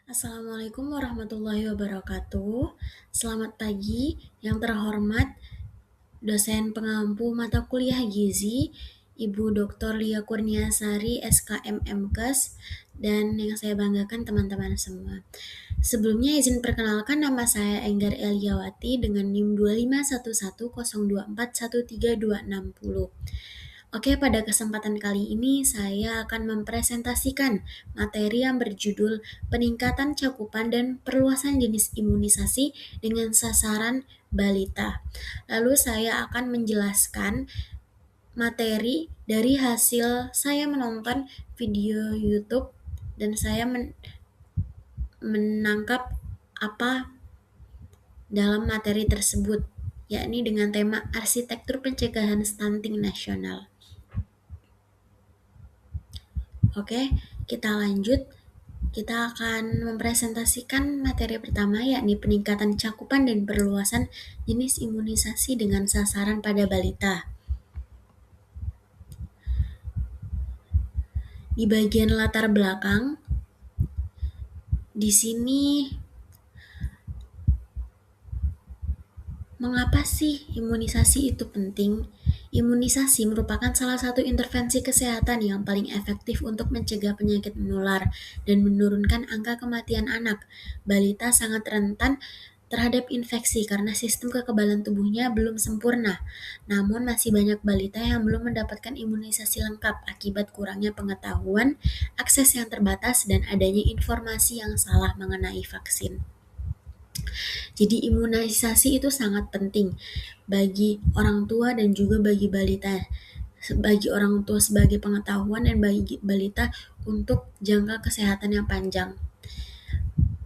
Assalamualaikum warahmatullahi wabarakatuh. Selamat pagi yang terhormat dosen pengampu mata kuliah Gizi, Ibu Dr. Lia Kurniasari, SKM MKes, dan yang saya banggakan teman-teman semua. Sebelumnya izin perkenalkan, nama saya Enggar Eliawati dengan NIM 251102413260. Oke, pada kesempatan kali ini saya akan mempresentasikan materi yang berjudul Peningkatan Cakupan dan Perluasan Jenis Imunisasi dengan Sasaran Balita. Lalu saya akan menjelaskan materi dari hasil saya menonton video YouTube dan saya menangkap apa dalam materi tersebut, yakni dengan tema Arsitektur Pencegahan Stunting Nasional. Oke, kita lanjut. Kita akan mempresentasikan materi pertama, yakni peningkatan cakupan dan perluasan jenis imunisasi dengan sasaran pada balita. Di bagian latar belakang, di sini mengapa sih imunisasi itu penting? Imunisasi merupakan salah satu intervensi kesehatan yang paling efektif untuk mencegah penyakit menular dan menurunkan angka kematian anak. Balita sangat rentan terhadap infeksi karena sistem kekebalan tubuhnya belum sempurna. Namun masih banyak balita yang belum mendapatkan imunisasi lengkap akibat kurangnya pengetahuan, akses yang terbatas, dan adanya informasi yang salah mengenai vaksin. Jadi imunisasi itu sangat penting bagi orang tua dan juga bagi balita. Bagi orang tua sebagai pengetahuan dan bagi balita untuk jangka kesehatan yang panjang.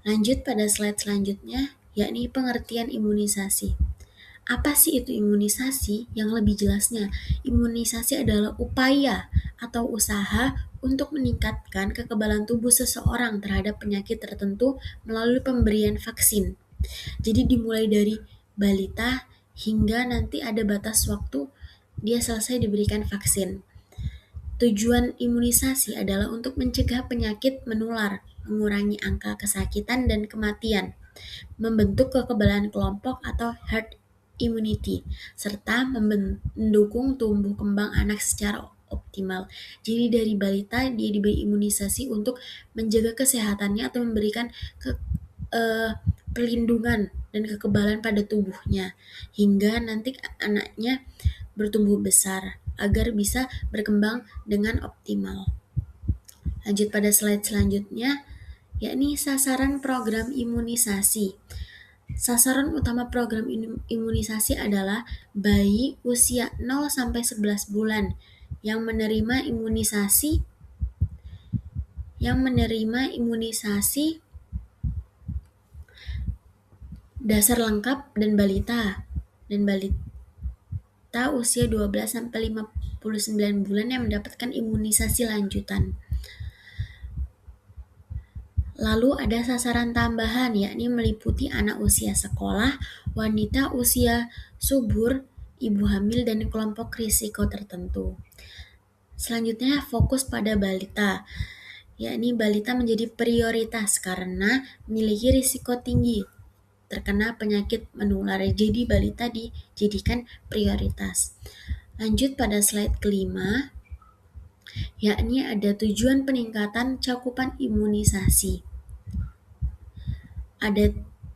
Lanjut pada slide selanjutnya, yakni pengertian imunisasi. Apa sih itu imunisasi? Yang lebih jelasnya, imunisasi adalah upaya atau usaha untuk meningkatkan kekebalan tubuh seseorang terhadap penyakit tertentu melalui pemberian vaksin. Jadi dimulai dari balita hingga nanti ada batas waktu dia selesai diberikan vaksin. Tujuan imunisasi adalah untuk mencegah penyakit menular, mengurangi angka kesakitan dan kematian, membentuk kekebalan kelompok atau herd immunity, serta mendukung tumbuh kembang anak secara optimal. Jadi dari balita dia diberi imunisasi untuk menjaga kesehatannya atau memberikan perlindungan dan kekebalan pada tubuhnya hingga nanti anaknya bertumbuh besar agar bisa berkembang dengan optimal. Lanjut pada slide selanjutnya, yakni sasaran program imunisasi. Sasaran utama program imunisasi adalah bayi usia 0 sampai 11 bulan yang menerima imunisasi dasar lengkap dan balita usia 12 sampai 59 bulan yang mendapatkan imunisasi lanjutan. Lalu ada sasaran tambahan, yakni meliputi anak usia sekolah, wanita usia subur, ibu hamil, dan kelompok risiko tertentu. Selanjutnya fokus pada balita, yakni balita menjadi prioritas karena memiliki risiko tinggi terkena penyakit menular. Jadi balita dijadikan prioritas. Lanjut pada slide kelima, yakni ada tujuan peningkatan cakupan imunisasi. Ada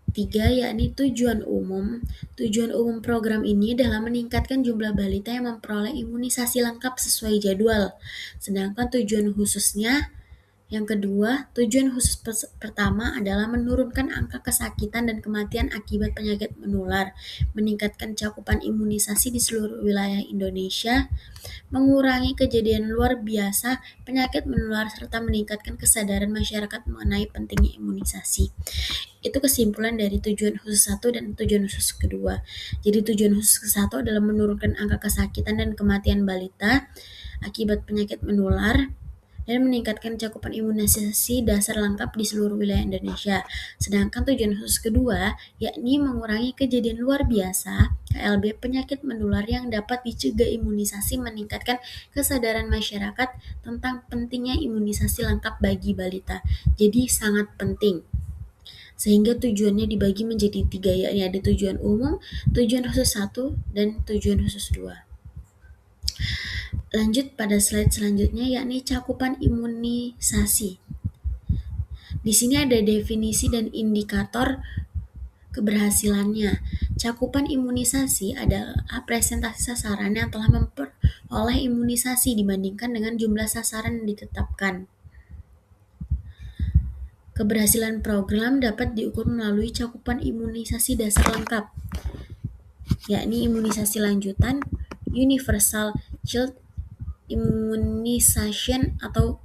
3, yakni tujuan umum. Tujuan umum program ini adalah meningkatkan jumlah balita yang memperoleh imunisasi lengkap sesuai jadwal. Sedangkan tujuan khususnya yang kedua, tujuan khusus pertama adalah menurunkan angka kesakitan dan kematian akibat penyakit menular, meningkatkan cakupan imunisasi di seluruh wilayah Indonesia, mengurangi kejadian luar biasa penyakit menular, serta meningkatkan kesadaran masyarakat mengenai pentingnya imunisasi. Itu kesimpulan dari tujuan khusus 1 dan tujuan khusus kedua. Jadi tujuan khusus ke-1 adalah menurunkan angka kesakitan dan kematian balita akibat penyakit menular dan meningkatkan cakupan imunisasi dasar lengkap di seluruh wilayah Indonesia. Sedangkan tujuan khusus kedua, yakni mengurangi kejadian luar biasa KLB penyakit menular yang dapat dicegah imunisasi, meningkatkan kesadaran masyarakat tentang pentingnya imunisasi lengkap bagi balita. Jadi sangat penting. sehingga tujuannya dibagi menjadi 3, yakni ada tujuan umum, tujuan khusus 1, dan tujuan khusus 2. Lanjut pada slide selanjutnya, yakni cakupan imunisasi. Di sini ada definisi dan indikator keberhasilannya. Cakupan imunisasi adalah presentasi sasaran yang telah memperoleh imunisasi dibandingkan dengan jumlah sasaran yang ditetapkan. Keberhasilan program dapat diukur melalui cakupan imunisasi dasar lengkap, yakni imunisasi lanjutan, Universal Child Immunization atau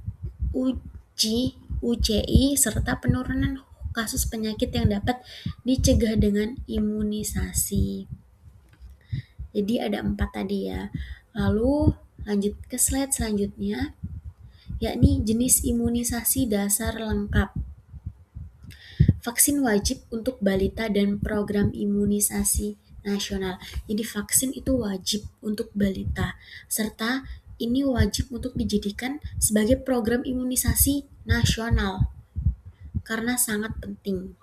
UCI, serta penurunan kasus penyakit yang dapat dicegah dengan imunisasi. Jadi ada 4 tadi ya. Lalu lanjut ke slide selanjutnya, yakni jenis imunisasi dasar lengkap. Vaksin wajib untuk balita dan program imunisasi nasional. Jadi vaksin itu wajib untuk balita, serta ini wajib untuk dijadikan sebagai program imunisasi nasional karena sangat penting.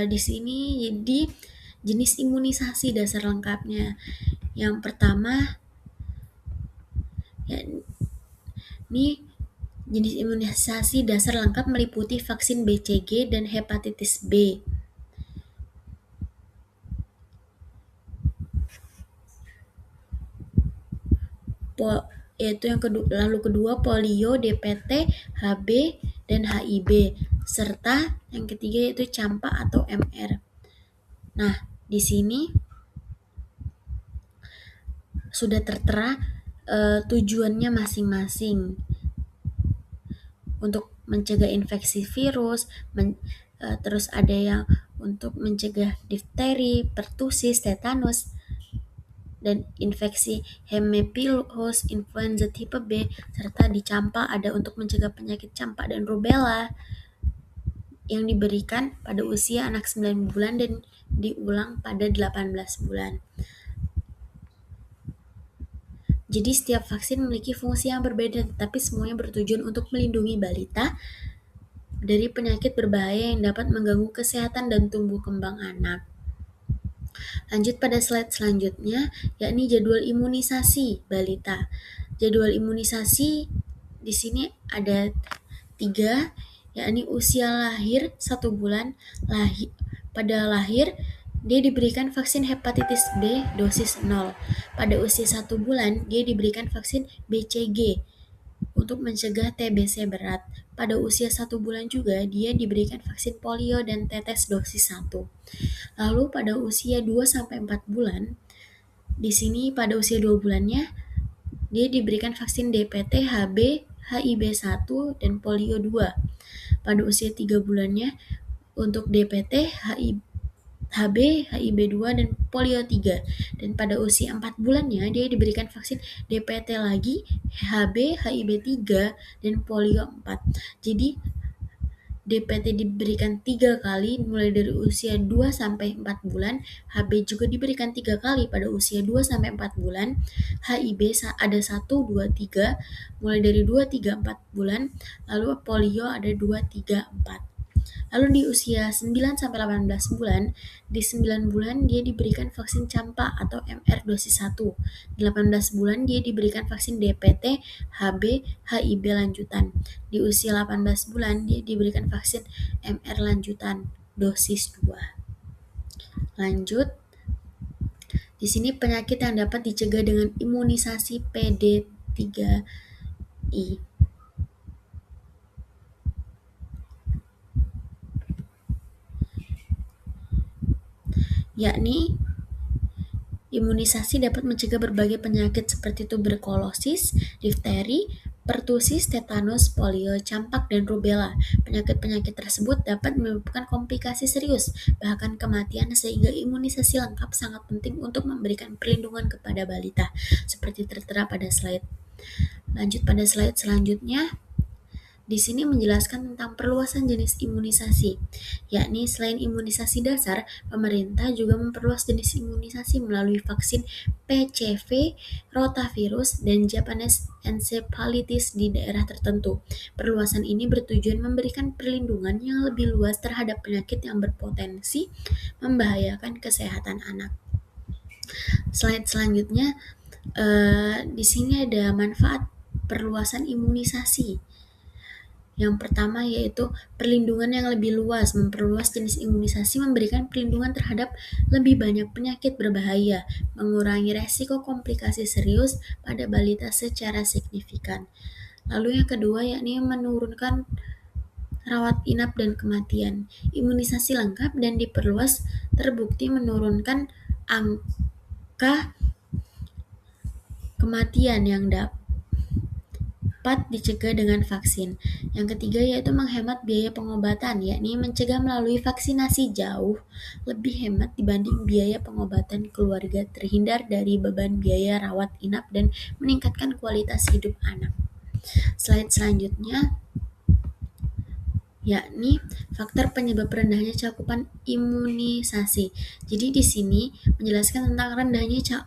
Di sini jadi jenis imunisasi dasar lengkapnya. Yang pertama, ya, ini jenis imunisasi dasar lengkap meliputi vaksin BCG dan hepatitis B. Yaitu yang kedua, lalu kedua polio, DPT, HB, dan HIB, serta yang ketiga yaitu campak atau MR. Nah, di sini sudah tertera tujuannya masing-masing untuk mencegah infeksi virus, terus ada yang untuk mencegah difteri, pertusis, tetanus, dan infeksi hemopilus, influenza tipe B, serta di campak ada untuk mencegah penyakit campak dan rubella yang diberikan pada usia anak 9 bulan dan diulang pada 18 bulan. Jadi setiap vaksin memiliki fungsi yang berbeda, tetapi semuanya bertujuan untuk melindungi balita dari penyakit berbahaya yang dapat mengganggu kesehatan dan tumbuh kembang anak. Lanjut pada slide selanjutnya, yakni jadwal imunisasi balita. Jadwal imunisasi di sini ada 3, yakni usia lahir 1 bulan. Pada lahir, dia diberikan vaksin hepatitis B dosis 0. Pada usia 1 bulan, dia diberikan vaksin BCG untuk mencegah TBC berat. Pada usia 1 bulan juga, dia diberikan vaksin polio dan tetes dosis 1. Lalu pada usia 2-4 bulan, di sini pada usia 2 bulannya, dia diberikan vaksin DPT, HB, HIB1, dan polio 2. Pada usia 3 bulannya, untuk DPT, HB, HIB2, dan polio 3. Dan pada usia 4 bulannya, dia diberikan vaksin DPT lagi, HB, HIB3, dan polio 4. Jadi, DPT diberikan 3 kali mulai dari usia 2-4 bulan, HB juga diberikan 3 kali pada usia 2-4 bulan, HIB ada 1, 2, 3 mulai dari 2, 3, 4 bulan, lalu polio ada 2, 3, 4. Lalu di usia 9-18 bulan, di 9 bulan dia diberikan vaksin campak atau MR dosis 1. 18 bulan dia diberikan vaksin DPT, HB, HIB lanjutan. Di usia 18 bulan dia diberikan vaksin MR lanjutan dosis 2. Lanjut. Di sini penyakit yang dapat dicegah dengan imunisasi PD3I. Yakni imunisasi dapat mencegah berbagai penyakit seperti tuberkulosis, difteri, pertusis, tetanus, polio, campak, dan rubella. Penyakit-penyakit tersebut dapat menyebabkan komplikasi serius, bahkan kematian, sehingga imunisasi lengkap sangat penting untuk memberikan perlindungan kepada balita, seperti tertera pada slide. Lanjut pada slide selanjutnya. di sini menjelaskan tentang perluasan jenis imunisasi, yakni selain imunisasi dasar, pemerintah juga memperluas jenis imunisasi melalui vaksin PCV, rotavirus, dan Japanese encephalitis di daerah tertentu. Perluasan ini bertujuan memberikan perlindungan yang lebih luas terhadap penyakit yang berpotensi membahayakan kesehatan anak. Slide selanjutnya, di sini ada manfaat perluasan imunisasi. Yang pertama yaitu perlindungan yang lebih luas. Memperluas jenis imunisasi memberikan perlindungan terhadap lebih banyak penyakit berbahaya, mengurangi resiko komplikasi serius pada balita secara signifikan. Lalu yang kedua yakni menurunkan rawat inap dan kematian. Imunisasi lengkap dan diperluas terbukti menurunkan angka kematian yang dapat dicegah dengan vaksin. Yang ketiga yaitu menghemat biaya pengobatan, yakni mencegah melalui vaksinasi jauh lebih hemat dibanding biaya pengobatan keluarga, terhindar dari beban biaya rawat inap dan meningkatkan kualitas hidup anak. Slide selanjutnya yakni faktor penyebab rendahnya cakupan imunisasi. Jadi di sini menjelaskan tentang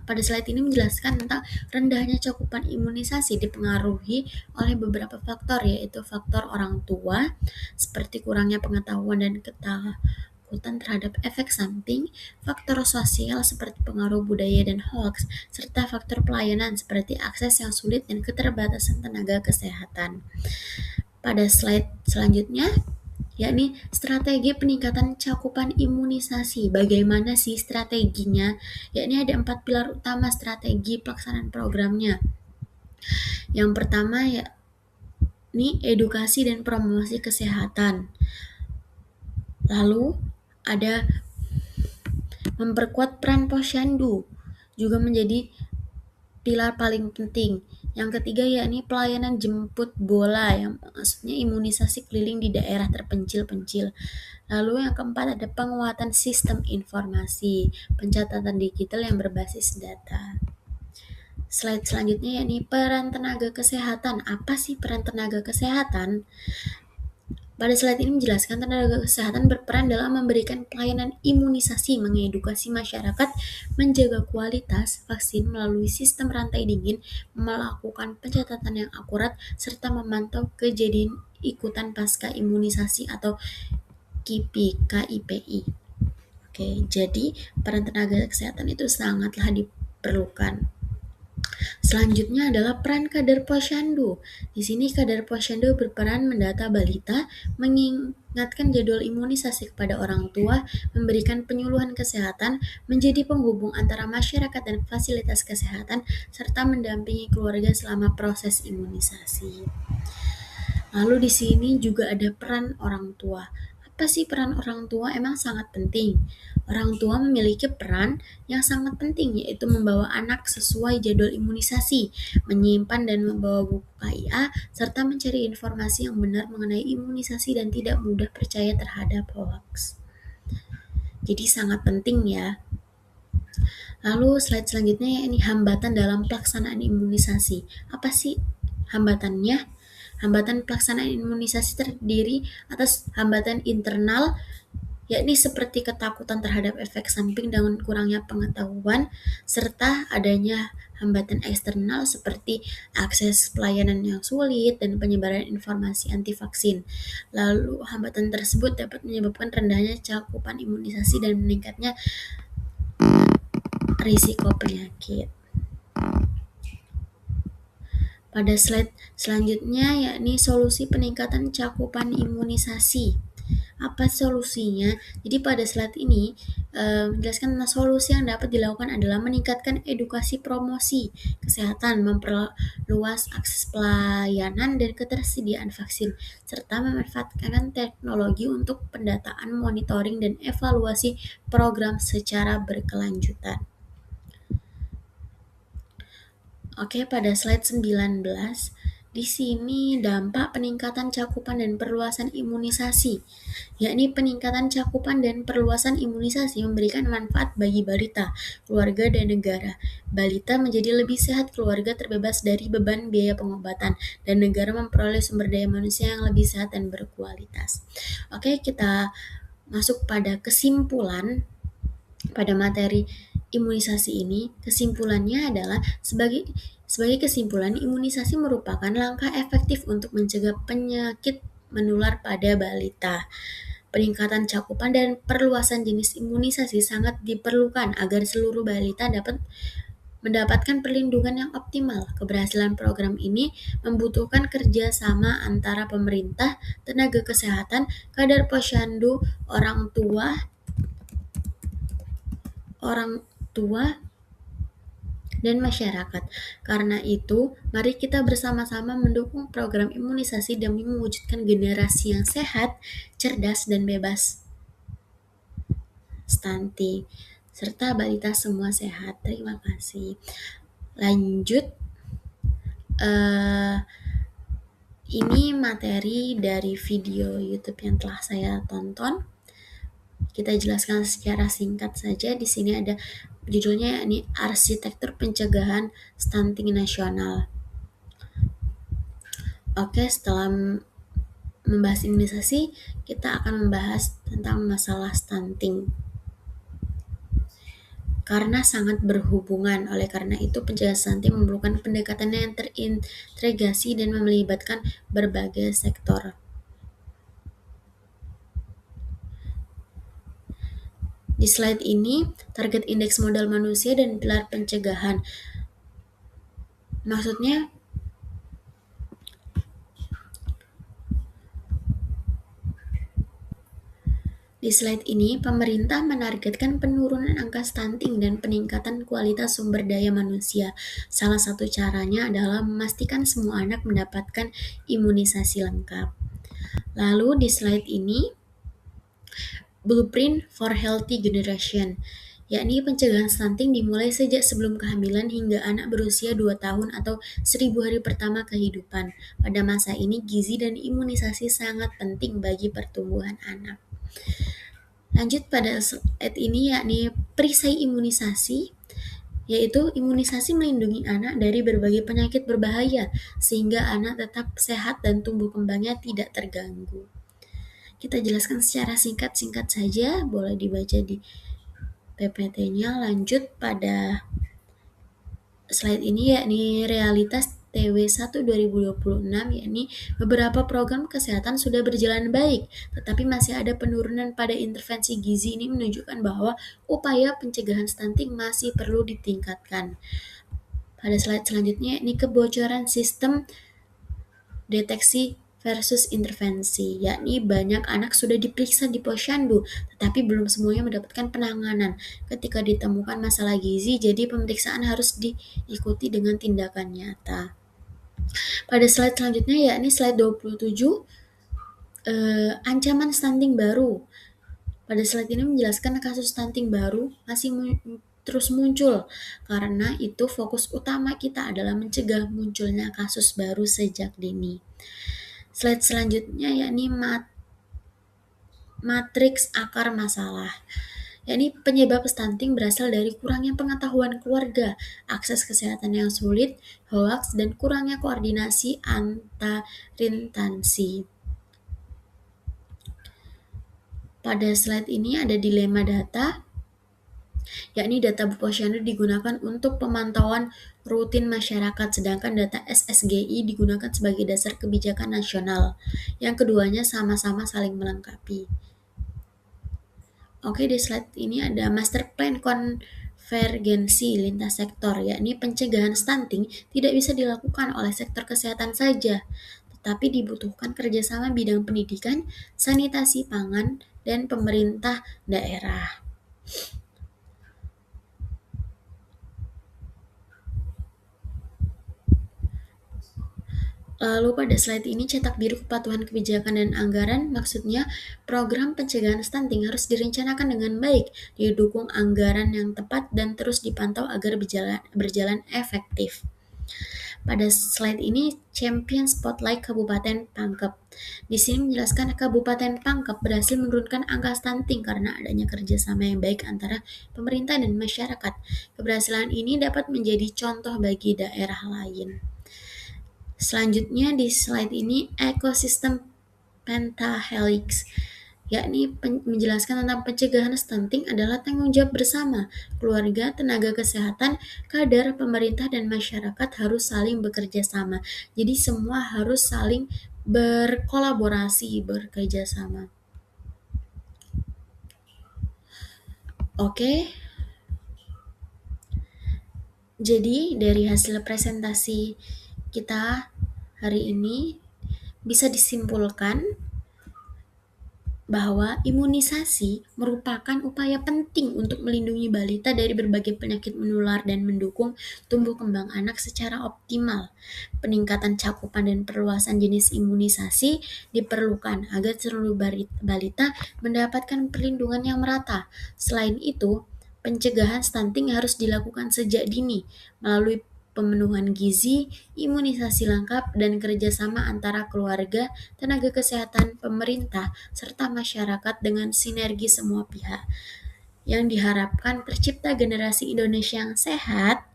pada slide ini menjelaskan tentang rendahnya cakupan imunisasi dipengaruhi oleh beberapa faktor, yaitu faktor orang tua seperti kurangnya pengetahuan dan ketakutan terhadap efek samping, faktor sosial seperti pengaruh budaya dan hoax, serta faktor pelayanan seperti akses yang sulit dan keterbatasan tenaga kesehatan. Pada slide selanjutnya, yakni strategi peningkatan cakupan imunisasi. Bagaimana sih strateginya? Yakni ada 4 pilar utama strategi pelaksanaan programnya. Yang pertama yakni edukasi dan promosi kesehatan. Lalu ada memperkuat peran posyandu, juga menjadi pilar paling penting. Yang ketiga yakni pelayanan jemput bola, yang maksudnya imunisasi keliling di daerah terpencil-pencil. Lalu yang keempat ada penguatan sistem informasi, pencatatan digital yang berbasis data. Slide selanjutnya yakni peran tenaga kesehatan. Apa sih peran tenaga kesehatan? Pada slide ini menjelaskan tenaga kesehatan berperan dalam memberikan pelayanan imunisasi, mengedukasi masyarakat, menjaga kualitas vaksin melalui sistem rantai dingin, melakukan pencatatan yang akurat, serta memantau kejadian ikutan pasca imunisasi atau KIPI. Oke, jadi peran tenaga kesehatan itu sangatlah diperlukan. Selanjutnya adalah peran kader posyandu. Di sini kader posyandu berperan mendata balita, mengingatkan jadwal imunisasi kepada orang tua, memberikan penyuluhan kesehatan, menjadi penghubung antara masyarakat dan fasilitas kesehatan, serta mendampingi keluarga selama proses imunisasi. Lalu di sini juga ada peran orang tua. Apa sih peran orang tua? Emang sangat penting. Orang tua memiliki peran yang sangat penting, yaitu membawa anak sesuai jadwal imunisasi, menyimpan dan membawa buku KIA, serta mencari informasi yang benar mengenai imunisasi dan tidak mudah percaya terhadap hoax. Jadi sangat penting ya. Lalu slide selanjutnya ini hambatan dalam pelaksanaan imunisasi. Apa sih hambatannya? Hambatan pelaksanaan imunisasi terdiri atas hambatan internal, yakni seperti ketakutan terhadap efek samping dengan kurangnya pengetahuan, serta adanya hambatan eksternal seperti akses pelayanan yang sulit dan penyebaran informasi anti vaksin. Lalu hambatan tersebut dapat menyebabkan rendahnya cakupan imunisasi dan meningkatnya risiko penyakit. Pada slide selanjutnya yakni solusi peningkatan cakupan imunisasi. Apa solusinya? Jadi pada slide ini menjelaskan solusi yang dapat dilakukan adalah meningkatkan edukasi promosi kesehatan, memperluas akses pelayanan dan ketersediaan vaksin, serta memanfaatkan teknologi untuk pendataan, monitoring, dan evaluasi program secara berkelanjutan. Oke, pada slide 19, Di sini dampak peningkatan cakupan dan perluasan imunisasi, yakni peningkatan cakupan dan perluasan imunisasi memberikan manfaat bagi balita, keluarga, dan negara. Balita menjadi lebih sehat, keluarga terbebas dari beban biaya pengobatan, dan negara memperoleh sumber daya manusia yang lebih sehat dan berkualitas. Oke, kita masuk pada kesimpulan pada materi imunisasi ini. Kesimpulannya adalah sebagai kesimpulan, imunisasi merupakan langkah efektif untuk mencegah penyakit menular pada balita. Peningkatan cakupan dan perluasan jenis imunisasi sangat diperlukan agar seluruh balita dapat mendapatkan perlindungan yang optimal. Keberhasilan program ini membutuhkan kerjasama antara pemerintah, tenaga kesehatan, kadar posyandu, orang tua, dan masyarakat. Karena itu, mari kita bersama-sama mendukung program imunisasi demi mewujudkan generasi yang sehat, cerdas, dan bebas stunting, serta balita semua sehat. Terima kasih. Lanjut, ini materi dari video YouTube yang telah saya tonton. Kita jelaskan secara singkat saja. Di sini ada judulnya, ini Arsitektur Pencegahan Stunting Nasional. Oke, setelah membahas imunisasi, kita akan membahas tentang masalah stunting. Karena sangat berhubungan, oleh karena itu pencegahan stunting memerlukan pendekatan yang terintegrasi dan melibatkan berbagai sektor. Di slide ini, target indeks modal manusia dan pilar pencegahan. Maksudnya, di slide ini, pemerintah menargetkan penurunan angka stunting dan peningkatan kualitas sumber daya manusia. Salah satu caranya adalah memastikan semua anak mendapatkan imunisasi lengkap. Lalu di slide ini, Blueprint for Healthy Generation, yakni pencegahan stunting dimulai sejak sebelum kehamilan hingga anak berusia 2 tahun atau 1000 hari pertama kehidupan. Pada masa ini, gizi dan imunisasi sangat penting bagi pertumbuhan anak. Lanjut pada slide ini, yakni perisai imunisasi, yaitu imunisasi melindungi anak dari berbagai penyakit berbahaya sehingga anak tetap sehat dan tumbuh kembangnya tidak terganggu. Kita jelaskan secara singkat saja, boleh dibaca di PPT-nya. Lanjut pada slide ini, yakni realitas TW1 2026, yakni beberapa program kesehatan sudah berjalan baik, tetapi masih ada penurunan pada intervensi gizi. Ini menunjukkan bahwa upaya pencegahan stunting masih perlu ditingkatkan. Pada slide selanjutnya, ini kebocoran sistem deteksi versus intervensi, yakni banyak anak sudah diperiksa di posyandu, tetapi belum semuanya mendapatkan penanganan. Ketika ditemukan masalah gizi, jadi pemeriksaan harus diikuti dengan tindakan nyata. Pada slide selanjutnya, yakni slide 27, ancaman stunting baru. Pada slide ini menjelaskan kasus stunting baru masih terus muncul. Karena itu fokus utama kita adalah mencegah munculnya kasus baru sejak dini. Slide selanjutnya, yakni matriks akar masalah, yakni penyebab stunting berasal dari kurangnya pengetahuan keluarga, akses kesehatan yang sulit, hoaks, dan kurangnya koordinasi antar instansi. Pada slide ini ada dilema data, yakni data posyandu digunakan untuk pemantauan rutin masyarakat, sedangkan data SSGI digunakan sebagai dasar kebijakan nasional. Yang keduanya sama-sama saling melengkapi. Oke, di slide ini ada master plan konvergensi lintas sektor, yakni pencegahan stunting tidak bisa dilakukan oleh sektor kesehatan saja, tetapi dibutuhkan kerjasama bidang pendidikan, sanitasi pangan, dan pemerintah daerah. Lalu pada slide ini, cetak biru kepatuhan kebijakan dan anggaran, maksudnya program pencegahan stunting harus direncanakan dengan baik, didukung anggaran yang tepat, dan terus dipantau agar berjalan efektif. Pada slide ini Champion Spotlight Kabupaten Pangkep. Di sini menjelaskan Kabupaten Pangkep berhasil menurunkan angka stunting karena adanya kerjasama yang baik antara pemerintah dan masyarakat. Keberhasilan ini dapat menjadi contoh bagi daerah lain. Selanjutnya di slide ini ekosistem pentahelix, yakni menjelaskan tentang pencegahan stunting adalah tanggung jawab bersama. Keluarga, tenaga kesehatan, kader, pemerintah, dan masyarakat harus saling bekerja sama. Jadi semua harus saling berkolaborasi, bekerja sama. Oke. Jadi dari hasil presentasi kita hari ini bisa disimpulkan bahwa imunisasi merupakan upaya penting untuk melindungi balita dari berbagai penyakit menular dan mendukung tumbuh kembang anak secara optimal. Peningkatan cakupan dan perluasan jenis imunisasi diperlukan agar seluruh balita mendapatkan perlindungan yang merata. Selain itu, pencegahan stunting harus dilakukan sejak dini melalui pemenuhan gizi, imunisasi lengkap, dan kerjasama antara keluarga, tenaga kesehatan, pemerintah, serta masyarakat dengan sinergi semua pihak. Yang diharapkan tercipta generasi Indonesia yang sehat,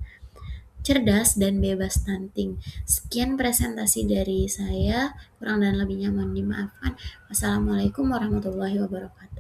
cerdas, dan bebas stunting. Sekian presentasi dari saya, kurang dan lebihnya mohon dimaafkan. Wassalamualaikum warahmatullahi wabarakatuh.